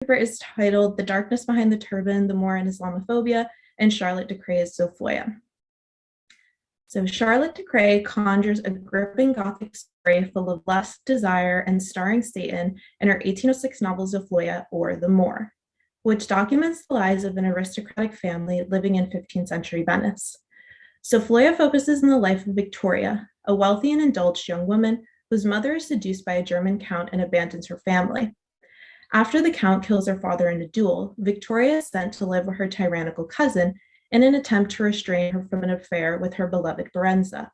paper is titled The Darkness Behind the Turban, the Moor and Islamophobia, and Charlotte Dacre's Zofloya. So Charlotte Dacre conjures a gripping Gothic story full of lust, desire, and starring Satan in her 1806 novel Zofloya, or The Moor, which documents the lives of an aristocratic family living in 15th century Venice. Zofloya focuses on the life of Victoria, a wealthy and indulged young woman whose mother is seduced by a German count and abandons her family. After the count kills her father in a duel, Victoria is sent to live with her tyrannical cousin in an attempt to restrain her from an affair with her beloved Berenza.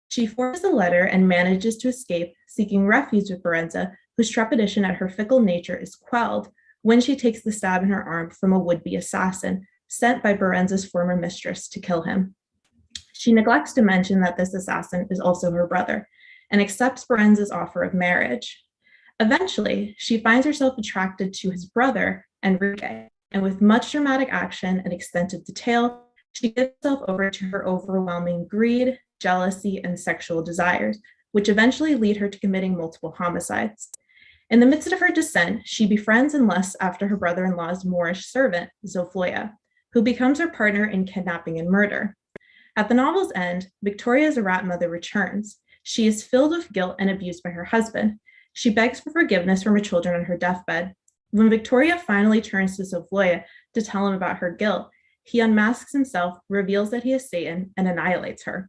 She forges a letter and manages to escape, seeking refuge with Berenza, whose trepidation at her fickle nature is quelled when she takes the stab in her arm from a would-be assassin sent by Berenza's former mistress to kill him. She neglects to mention that this assassin is also her brother and accepts Berenza's offer of marriage. Eventually, she finds herself attracted to his brother, Enrique, and with much dramatic action and extensive detail, she gives herself over to her overwhelming greed, jealousy, and sexual desires, which eventually lead her to committing multiple homicides. In the midst of her descent, she befriends and lusts after her brother-in-law's Moorish servant, Zofloya, who becomes her partner in kidnapping and murder. At the novel's end, Victoria's rat mother returns. She is filled with guilt and abused by her husband. She begs for forgiveness from her children on her deathbed. When Victoria finally turns to Zofloya to tell him about her guilt, he unmasks himself, reveals that he is Satan, and annihilates her.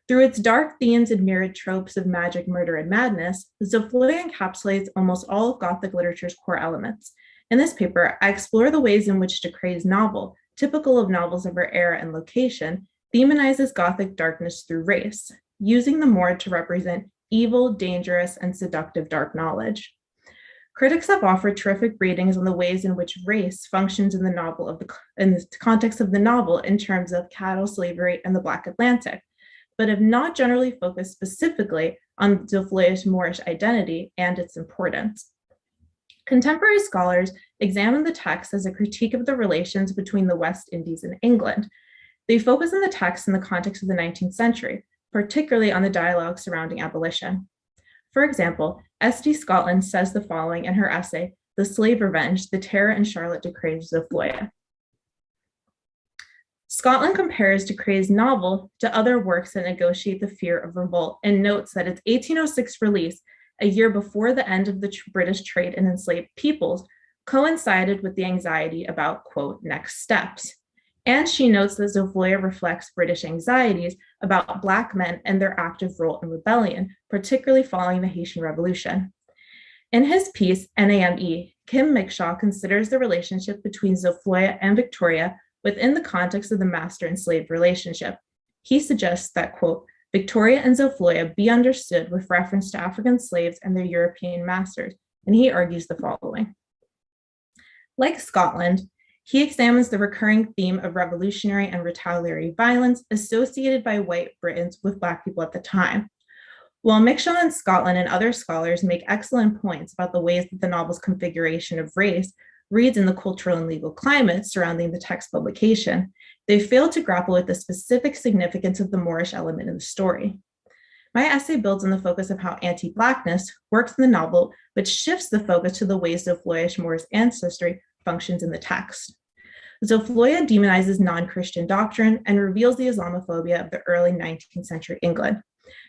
Through its dark themes and mirrored tropes of magic, murder, and madness, Zofloya encapsulates almost all of Gothic literature's core elements. In this paper, I explore the ways in which Dacre's novel, typical of novels of her era and location, thematizes Gothic darkness through race, using the Moor to represent evil, dangerous, and seductive dark knowledge. Critics have offered terrific readings on the ways in which race functions in the context of the novel in terms of cattle slavery and the Black Atlantic, but have not generally focused specifically on Zofloya's Moorish identity and its importance. Contemporary scholars examine the text as a critique of the relations between the West Indies and England. They focus on the text in the context of the 19th century, particularly on the dialogue surrounding abolition. For example, S.D. Scotland says the following in her essay, The Slave Revenge, The Terror in Charlotte Dacre's Zofloya. Scotland compares Dacre's novel to other works that negotiate the fear of revolt and notes that its 1806 release, a year before the end of the British trade in enslaved peoples, coincided with the anxiety about, quote, next steps. And she notes that Zofloya reflects British anxieties about Black men and their active role in rebellion, particularly following the Haitian Revolution. In his piece, NAME, Kim Michaswi considers the relationship between Zofloya and Victoria within the context of the master and slave relationship. He suggests that, quote, Victoria and Zofloya be understood with reference to African slaves and their European masters, and he argues the following. Like Scotland, he examines the recurring theme of revolutionary and retaliatory violence associated by white Britons with Black people at the time. While Michaswi and Scotland and other scholars make excellent points about the ways that the novel's configuration of race reads in the cultural and legal climate surrounding the text publication, they fail to grapple with the specific significance of the Moorish element in the story. My essay builds on the focus of how anti-Blackness works in the novel, but shifts the focus to the ways Zofloya Moor's ancestry functions in the text. Zofloya demonizes non-Christian doctrine and reveals the Islamophobia of the early 19th century England.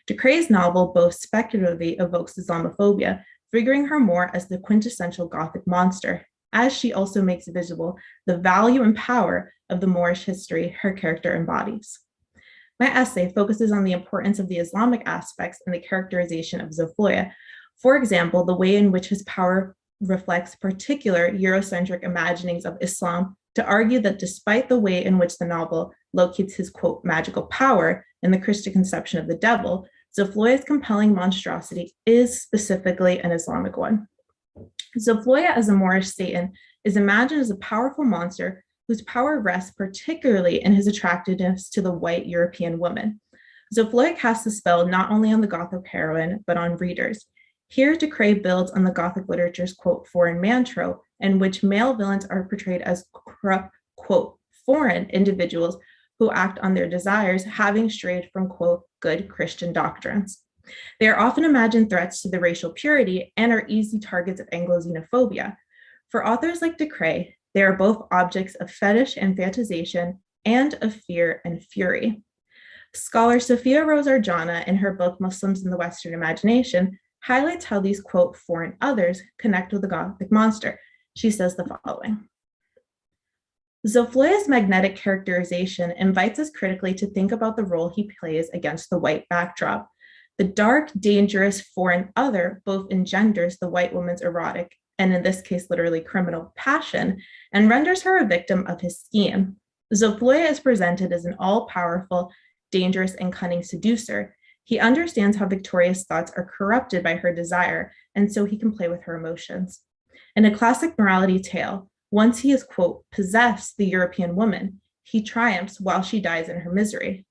Dacre's novel both speculatively evokes Islamophobia, figuring her more as the quintessential Gothic monster, as she also makes visible the value and power of the Moorish history her character embodies. My essay focuses on the importance of the Islamic aspects in the characterization of Zofloya. For example, the way in which his power reflects particular Eurocentric imaginings of Islam, to argue that despite the way in which the novel locates his, quote, magical power in the Christian conception of the devil, Zofloya's compelling monstrosity is specifically an Islamic one. Zofloya as a Moorish Satan is imagined as a powerful monster whose power rests particularly in his attractiveness to the white European woman. Zofloya casts a spell not only on the Gothic heroine, but on readers. Here, Dacre builds on the Gothic literature's, quote, foreign man trope, in which male villains are portrayed as corrupt, quote, foreign individuals who act on their desires, having strayed from, quote, good Christian doctrines. They are often imagined threats to the racial purity and are easy targets of Anglo-xenophobia. For authors like Dacre, they are both objects of fetish and fetishization and of fear and fury. Scholar Sophia Rose Arjona, in her book Muslims in the Western Imagination, highlights how these, quote, foreign others connect with the Gothic monster. She says the following. Zofloya's magnetic characterization invites us critically to think about the role he plays against the white backdrop. The dark, dangerous foreign other both engenders the white woman's erotic, and in this case, literally criminal passion, and renders her a victim of his scheme. Zofloya is presented as an all-powerful, dangerous, and cunning seducer. He understands how Victoria's thoughts are corrupted by her desire, and so he can play with her emotions. In a classic morality tale, once he has, quote, possessed the European woman, he triumphs while she dies in her misery.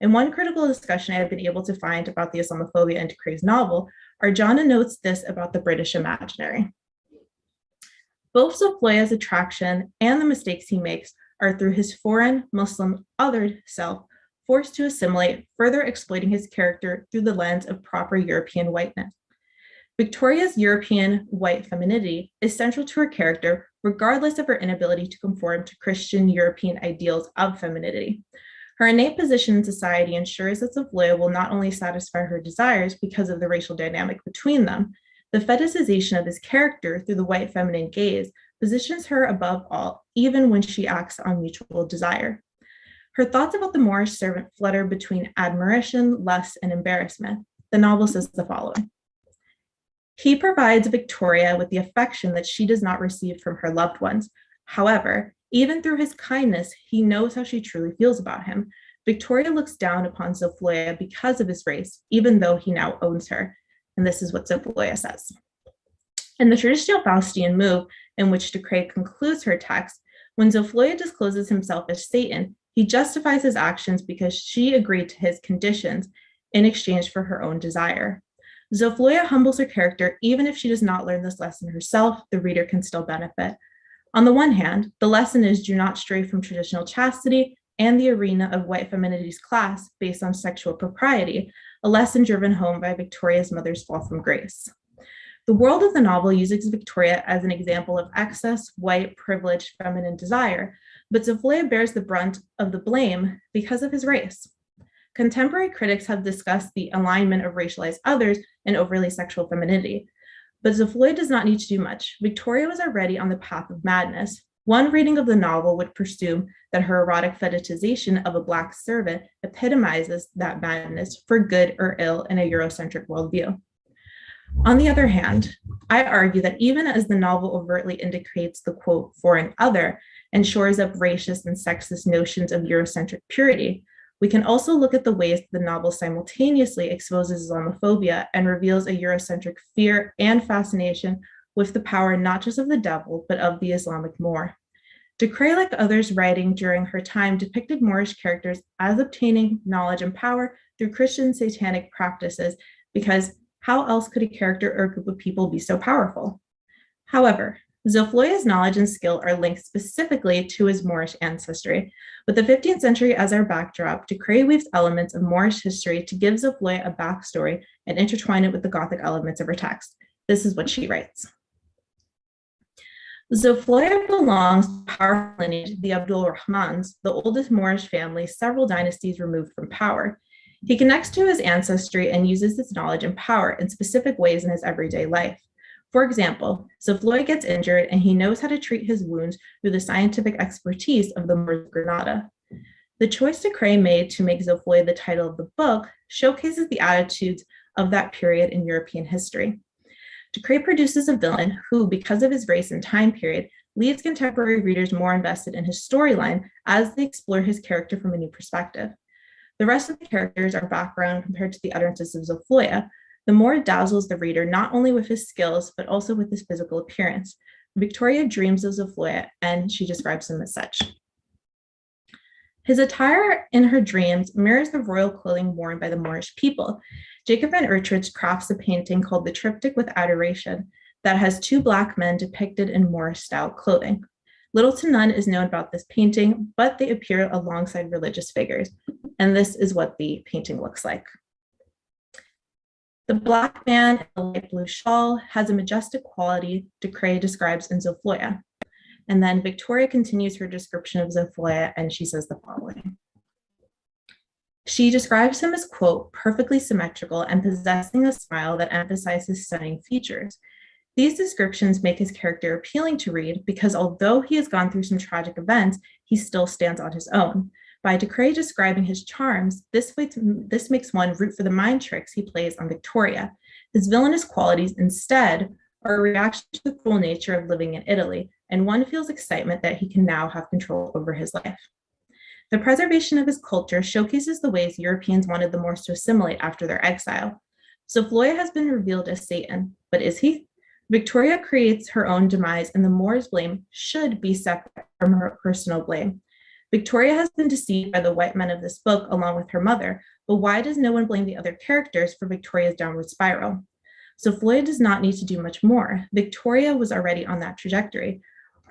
In one critical discussion I have been able to find about the Islamophobia in Dacre's novel, Arjona notes this about the British imaginary. Both Zofloya's attraction and the mistakes he makes are through his foreign, Muslim, othered self, forced to assimilate, further exploiting his character through the lens of proper European whiteness. Victoria's European white femininity is central to her character, regardless of her inability to conform to Christian European ideals of femininity. Her innate position in society ensures that Zofloya will not only satisfy her desires because of the racial dynamic between them, the fetishization of his character through the white feminine gaze positions her above all, even when she acts on mutual desire. Her thoughts about the Moorish servant flutter between admiration, lust, and embarrassment. The novel says the following. He provides Victoria with the affection that she does not receive from her loved ones. However, even through his kindness, he knows how she truly feels about him. Victoria looks down upon Zofloya because of his race, even though he now owns her. And this is what Zofloya says. In the traditional Faustian move, in which Dacre concludes her text, when Zofloya discloses himself as Satan, he justifies his actions because she agreed to his conditions in exchange for her own desire. Zofloya humbles her character. Even if she does not learn this lesson herself, the reader can still benefit. On the one hand, the lesson is do not stray from traditional chastity and the arena of white feminity's class based on sexual propriety, a lesson driven home by Victoria's mother's fall from grace. The world of the novel uses Victoria as an example of excess, white, privileged, feminine desire, but Zofloya bears the brunt of the blame because of his race. Contemporary critics have discussed the alignment of racialized others and overly sexual femininity, but Zofloya does not need to do much. Victoria was already on the path of madness. One reading of the novel would presume that her erotic fetishization of a Black servant epitomizes that madness for good or ill in a Eurocentric worldview. On the other hand, I argue that even as the novel overtly indicates the, quote, foreign other and shores up racist and sexist notions of Eurocentric purity, we can also look at the ways the novel simultaneously exposes Islamophobia and reveals a Eurocentric fear and fascination with the power not just of the devil, but of the Islamic Moor. Dacre, like others writing during her time, depicted Moorish characters as obtaining knowledge and power through Christian satanic practices, because how else could a character or group of people be so powerful? However, Zofloya's knowledge and skill are linked specifically to his Moorish ancestry. With the 15th century as our backdrop, Dacre weaves elements of Moorish history to give Zofloya a backstory and intertwine it with the Gothic elements of her text. This is what she writes. Zofloya belongs to a powerful lineage, the Abdul Rahmans, the oldest Moorish family several dynasties removed from power. He connects to his ancestry and uses this knowledge and power in specific ways in his everyday life. For example, Zofloya gets injured and he knows how to treat his wounds through the scientific expertise of the Moors of Granada. The choice Dacre made to make Zofloya the title of the book showcases the attitudes of that period in European history. Dacre produces a villain who, because of his race and time period, leaves contemporary readers more invested in his storyline as they explore his character from a new perspective. The rest of the characters are background compared to the utterances of Zofloya. The Moor dazzles the reader not only with his skills, but also with his physical appearance. Victoria dreams of Zofloya, and she describes him as such. His attire in her dreams mirrors the royal clothing worn by the Moorish people. Jacob van Utrecht crafts a painting called The Triptych with Adoration that has two Black men depicted in Moorish-style clothing. Little to none is known about this painting, but they appear alongside religious figures, and this is what the painting looks like. The black man in the light blue shawl has a majestic quality Dacre describes in Zofloya. And then Victoria continues her description of Zofloya, and she says the following. She describes him as, quote, perfectly symmetrical and possessing a smile that emphasizes stunning features. These descriptions make his character appealing to read because although he has gone through some tragic events, he still stands on his own. By Dacre describing his charms, this makes one root for the mind tricks he plays on Victoria. His villainous qualities instead are a reaction to the cruel nature of living in Italy, and one feels excitement that he can now have control over his life. The preservation of his culture showcases the ways Europeans wanted the Moors to assimilate after their exile. Zofloya has been revealed as Satan, but is he? Victoria creates her own demise, and the Moors' blame should be separate from her personal blame. Victoria has been deceived by the white men of this book along with her mother, but why does no one blame the other characters for Victoria's downward spiral? Zofloya does not need to do much more. Victoria was already on that trajectory.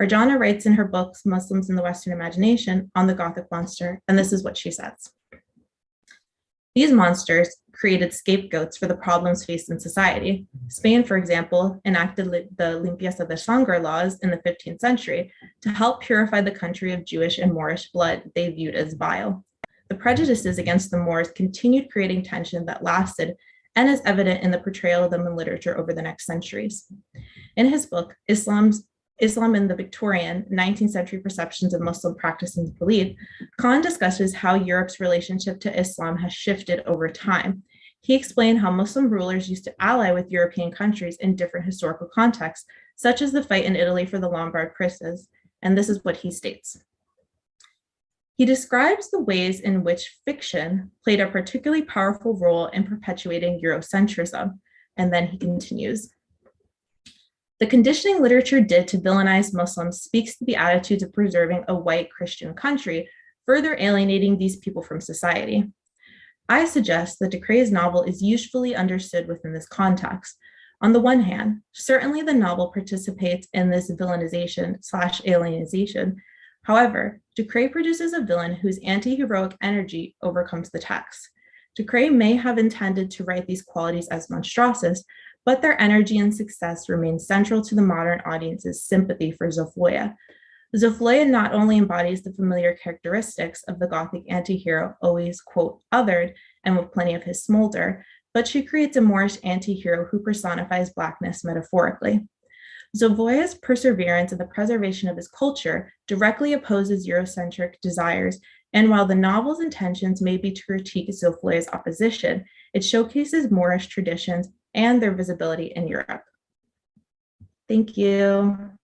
Arjana writes in her books, Muslims in the Western Imagination, on the Gothic monster, and this is what she says. These monsters created scapegoats for the problems faced in society. Spain, for example, enacted the Limpieza de Sangre laws in the 15th century to help purify the country of Jewish and Moorish blood they viewed as vile. The prejudices against the Moors continued creating tension that lasted and is evident in the portrayal of them in literature over the next centuries. In his book, Islam in the Victorian 19th century perceptions of Muslim practice and belief, Khan discusses how Europe's relationship to Islam has shifted over time. He explained how Muslim rulers used to ally with European countries in different historical contexts, such as the fight in Italy for the Lombard princes, and this is what he states. He describes the ways in which fiction played a particularly powerful role in perpetuating Eurocentrism, and then he continues. The conditioning literature did to villainize Muslims speaks to the attitudes of preserving a white Christian country, further alienating these people from society. I suggest that Dacre's novel is usefully understood within this context. On the one hand, certainly the novel participates in this villainization/alienization. However, Dacre produces a villain whose anti-heroic energy overcomes the text. Dacre may have intended to write these qualities as monstrous, but their energy and success remain central to the modern audience's sympathy for Zofloya. Zofloya not only embodies the familiar characteristics of the Gothic anti-hero, always, quote, othered, and with plenty of his smolder, but she creates a Moorish anti-hero who personifies Blackness metaphorically. Zofloya's perseverance in the preservation of his culture directly opposes Eurocentric desires, and while the novel's intentions may be to critique Zofloya's opposition, it showcases Moorish traditions and their visibility in Europe. Thank you.